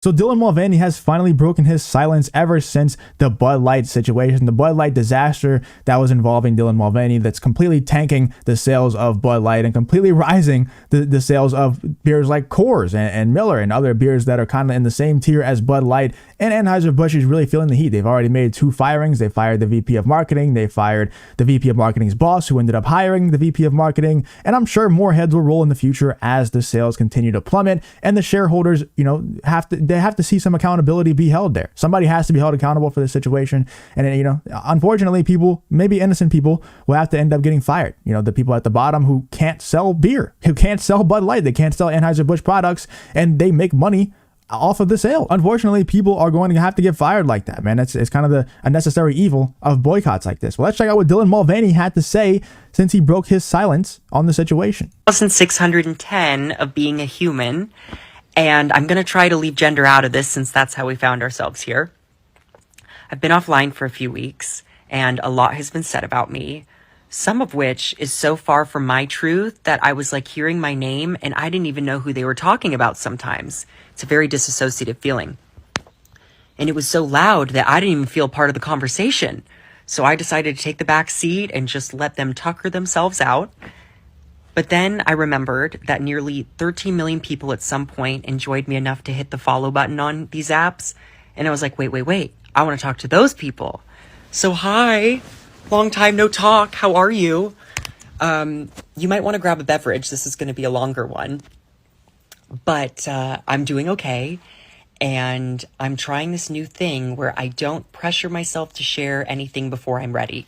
So Dylan Mulvaney has finally broken his silence ever since the Bud Light situation, the Bud Light disaster that was involving Dylan Mulvaney, that's completely tanking the sales of Bud Light and completely rising the sales of beers like Coors and Miller and other beers that are kind of in the same tier as Bud Light. And Anheuser Busch is really feeling the heat. They've already made 2 firings. They fired the VP of marketing. They fired the VP of marketing's boss, who ended up hiring the VP of marketing. And I'm sure more heads will roll in the future as the sales continue to plummet and the shareholders, they have to see some accountability be held there. Somebody has to be held accountable for this situation. And, unfortunately, people, maybe innocent people, will have to end up getting fired. The people at the bottom who can't sell beer, who can't sell Bud Light, they can't sell Anheuser Busch products, and they make money off of the sale. Unfortunately, people are going to have to get fired like that, man. It's kind of the unnecessary evil of boycotts like this. Well, let's check out what Dylan Mulvaney had to say since he broke his silence on the situation. 1610 of being a human. And I'm going to try to leave gender out of this since that's how we found ourselves here. I've been offline for a few weeks, and a lot has been said about me, some of which is so far from my truth that I was like hearing my name and I didn't even know who they were talking about sometimes. It's a very disassociative feeling. And it was so loud that I didn't even feel part of the conversation. So I decided to take the back seat and just let them tucker themselves out. But then I remembered that nearly 13 million people at some point enjoyed me enough to hit the follow button on these apps. And I was like, wait. I want to talk to those people. So hi, long time no talk. How are you? You might want to grab a beverage. This is going to be a longer one. But I'm doing okay. And I'm trying this new thing where I don't pressure myself to share anything before I'm ready.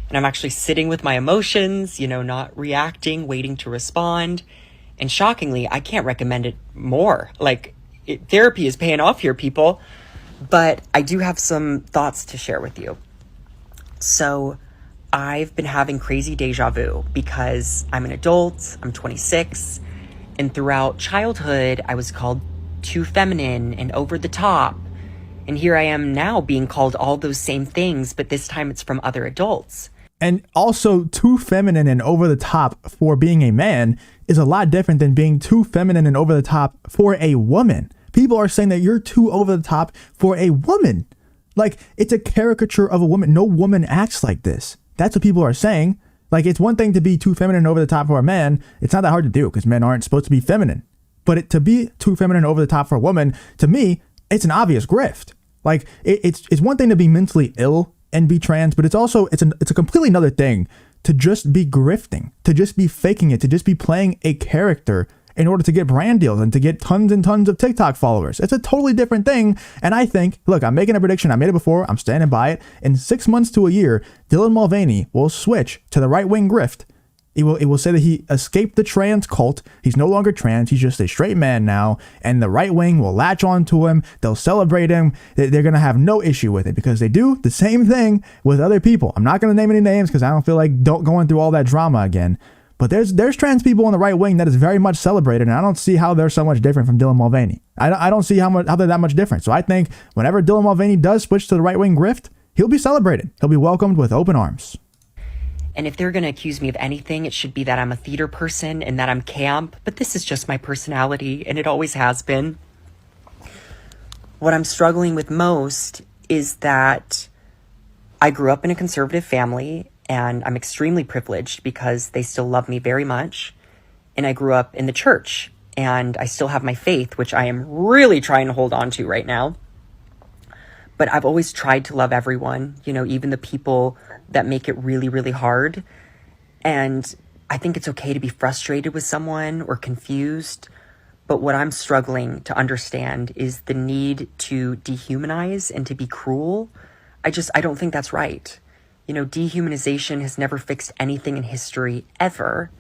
And I'm actually sitting with my emotions, not reacting, waiting to respond. And shockingly, I can't recommend it more. Therapy is paying off here, people. But I do have some thoughts to share with you. So I've been having crazy deja vu because I'm an adult, I'm 26. And throughout childhood, I was called too feminine and over the top. And here I am now being called all those same things, but this time it's from other adults. And also, too feminine and over the top for being a man is a lot different than being too feminine and over the top for a woman. People are saying that you're too over the top for a woman. Like, it's a caricature of a woman. No woman acts like this. That's what people are saying. Like, it's one thing to be too feminine and over the top for a man. It's not that hard to do because men aren't supposed to be feminine. But to be too feminine and over the top for a woman, to me, it's an obvious grift. Like, it's one thing to be mentally ill and be trans, but it's a completely another thing to just be grifting, to just be faking it, to just be playing a character in order to get brand deals and to get tons and tons of TikTok followers. It's a totally different thing. And I think, look, I'm making a prediction. I made it before. I'm standing by it. In 6 months to a year, Dylan Mulvaney will switch to the right-wing grift. It will say that he escaped the trans cult. He's no longer trans. He's just a straight man now. And the right wing will latch on to him. They'll celebrate him. They're going to have no issue with it because they do the same thing with other people. I'm not going to name any names because I don't feel like going through all that drama again. But there's trans people on the right wing that is very much celebrated. And I don't see how they're so much different from Dylan Mulvaney. I don't see how they're that much different. So I think whenever Dylan Mulvaney does switch to the right wing grift, he'll be celebrated. He'll be welcomed with open arms. And if they're going to accuse me of anything, it should be that I'm a theater person and that I'm camp. But this is just my personality, and it always has been. What I'm struggling with most is that I grew up in a conservative family, and I'm extremely privileged because they still love me very much. And I grew up in the church, and I still have my faith, which I am really trying to hold on to right now. But I've always tried to love everyone, even the people that make it really, really hard. And I think it's okay to be frustrated with someone or confused. But what I'm struggling to understand is the need to dehumanize and to be cruel. I don't think that's right. Dehumanization has never fixed anything in history ever.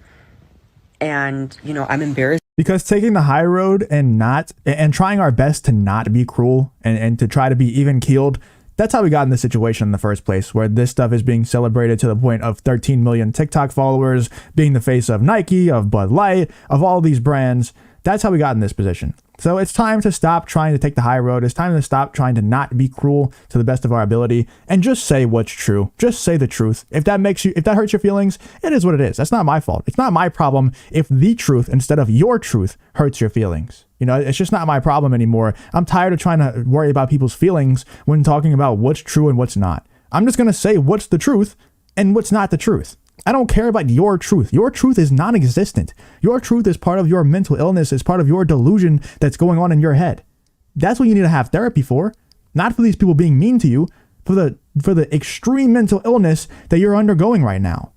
And, I'm embarrassed. Because taking the high road and trying our best to not be cruel and to try to be even keeled, that's how we got in this situation in the first place, where this stuff is being celebrated to the point of 13 million TikTok followers, being the face of Nike, of Bud Light, of all these brands. That's how we got in this position. So it's time to stop trying to take the high road. It's time to stop trying to not be cruel to the best of our ability and just say what's true. Just say the truth. If that hurts your feelings, it is what it is. That's not my fault. It's not my problem if the truth instead of your truth hurts your feelings. You know, it's just not my problem anymore. I'm tired of trying to worry about people's feelings when talking about what's true and what's not. I'm just going to say what's the truth and what's not the truth. I don't care about your truth. Your truth is non-existent. Your truth is part of your mental illness. It's part of your delusion that's going on in your head. That's what you need to have therapy for. Not for these people being mean to you, for the extreme mental illness that you're undergoing right now.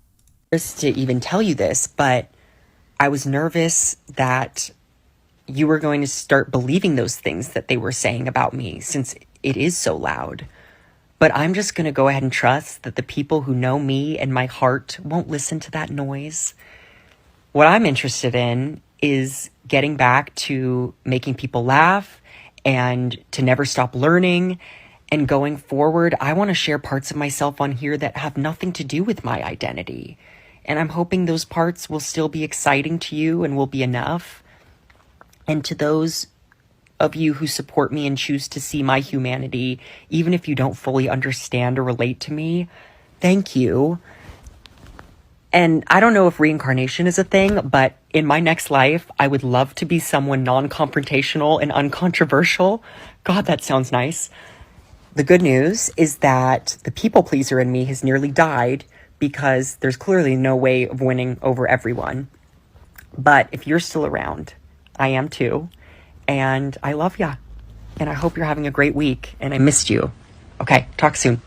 Just to even tell you this, but I was nervous that you were going to start believing those things that they were saying about me since it is so loud. But I'm just going to go ahead and trust that the people who know me and my heart won't listen to that noise. What I'm interested in is getting back to making people laugh and to never stop learning. And going forward, I want to share parts of myself on here that have nothing to do with my identity. And I'm hoping those parts will still be exciting to you and will be enough. And to those of you who support me and choose to see my humanity, even if you don't fully understand or relate to me, thank you. And I don't know if reincarnation is a thing, but in my next life, I would love to be someone non-confrontational and uncontroversial. God, that sounds nice. The good news is that the people pleaser in me has nearly died because there's clearly no way of winning over everyone. But if you're still around, I am too. And I love ya. And I hope you're having a great week. And I missed you. Okay, talk soon.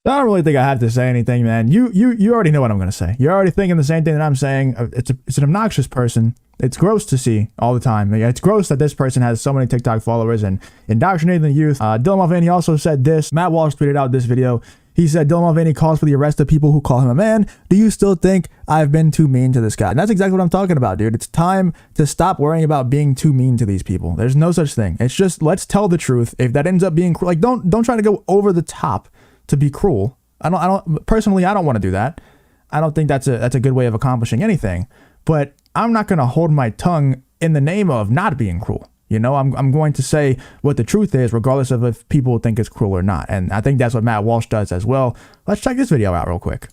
I don't really think I have to say anything, man. You already know what I'm going to say. You're already thinking the same thing that I'm saying. It's an obnoxious person. It's gross to see all the time. It's gross that this person has so many TikTok followers and indoctrinating the youth. Dylan Mulvaney also said this. Matt Walsh tweeted out this video. He said, Dylan Mulvaney calls for the arrest of people who call him a man. Do you still think I've been too mean to this guy? And that's exactly what I'm talking about, dude. It's time to stop worrying about being too mean to these people. There's no such thing. It's just, let's tell the truth. If that ends up being like, don't try to go over the top to be cruel. I don't personally, I don't want to do that. I don't think that's a good way of accomplishing anything, but I'm not going to hold my tongue in the name of not being cruel. You know, I'm going to say what the truth is, regardless of if people think it's cruel or not. And I think that's what Matt Walsh does as well. Let's check this video out real quick.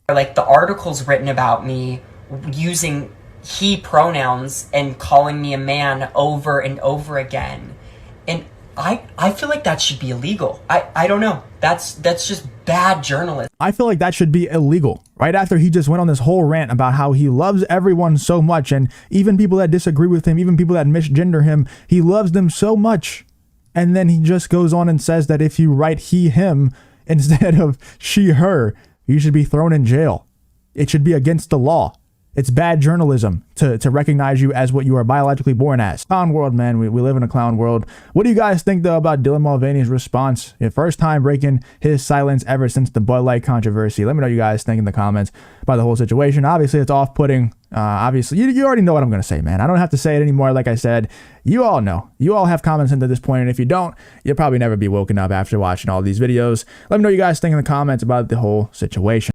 Like the articles written about me using he pronouns and calling me a man over and over again. And I feel like that should be illegal. I don't know. That's just bad journalism. I feel like that should be illegal. Right after he just went on this whole rant about how he loves everyone so much, and even people that disagree with him, even people that misgender him, he loves them so much. And then he just goes on and says that if you write he, him instead of she, her, you should be thrown in jail. It should be against the law. It's bad journalism to recognize you as what you are biologically born as. Clown world, man. We live in a clown world. What do you guys think, though, about Dylan Mulvaney's response? First time breaking his silence ever since the Bud Light controversy. Let me know what you guys think in the comments about the whole situation. Obviously, it's off-putting. Obviously, you already know what I'm going to say, man. I don't have to say it anymore. Like I said, you all know. You all have comments into this point, and if you don't, you'll probably never be woken up after watching all these videos. Let me know what you guys think in the comments about the whole situation.